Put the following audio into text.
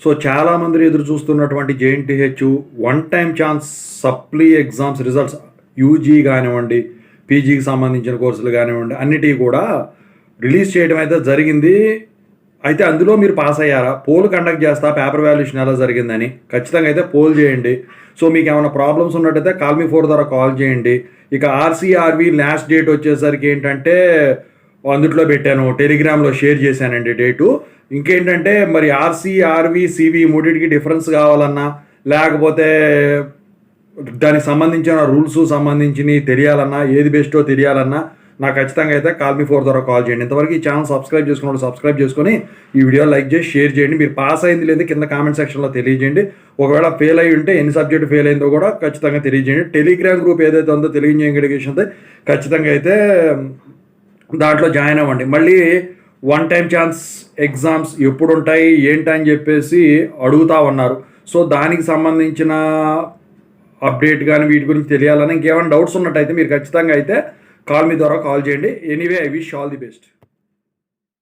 So చాలామంది ఎదురు చూస్తున్నటువంటి JNTH one time chance supply exams results UG కానివ్వండి, పీజీకి సంబంధించిన కోర్సులు కానివ్వండి, అన్నిటివి కూడా రిలీజ్ చేయడం అయితే జరిగింది. అయితే అందులో మీరు పాస్ అయ్యారా, పోల్ కండక్ట్ చేస్తా పేపర్ వాల్యుయేషన్ ఎలా జరిగిందని ఖచ్చితంగా అయితే పోల్ చేయండి. సో మీకు ఏమైనా ప్రాబ్లమ్స్ ఉన్నట్టయితే కాల్ మీ 4 ద్వారా కాల్ చేయండి. ఇక ఆర్సీఆర్వి లాస్ట్ డేట్ వచ్చేసరికి ఏంటంటే అందుట్లో పెట్టాను, టెలిగ్రామ్లో షేర్ చేశానండి డేటు. ఇంకేంటంటే మరి ఆర్సీఆర్వి సివి మూడింటికి డిఫరెన్స్ కావాలన్నా, లేకపోతే దానికి సంబంధించిన రూల్స్ సంబంధించినవి తెలియాలన్నా, ఏది బెస్టో తెలియాలన్నా నాకు ఖచ్చితంగా అయితే కాల్ మీ 4 ద్వారా కాల్ చేయండి. ఇంతవరకు ఈ ఛానల్ సబ్స్క్రైబ్ చేసుకున్న సబ్స్క్రైబ్ చేసుకొని ఈ వీడియో లైక్ చేసి షేర్ చేయండి. మీరు పాస్ అయింది లేదా కింద కామెంట్ సెక్షన్లో తెలియజేయండి. ఒకవేళ ఫెయిల్ అయ్యి ఉంటే ఎన్ని సబ్జెక్టు ఫెయిల్ అయిందో కూడా ఖచ్చితంగా తెలియజేయండి. టెలిగ్రామ్ గ్రూప్ ఏదైతే ఉందో తెలుగు ఇంజనీరింగ్ ఎడ్యుకేషన్ ఖచ్చితంగా అయితే దాంట్లో జాయిన్ అవ్వండి. మళ్ళీ వన్ టైం ఛాన్స్ ఎగ్జామ్స్ ఎప్పుడు ఉంటాయి ఏంటని చెప్పేసి అడుగుతూ ఉన్నారు. సో దానికి సంబంధించిన అప్డేట్ కానీ వీటి గురించి తెలియాలని ఇంకేమైనా డౌట్స్ ఉన్నట్టయితే మీరు ఖచ్చితంగా అయితే కాల్ మీ ద్వారా కాల్ చేయండి. Anyway I wish all the best.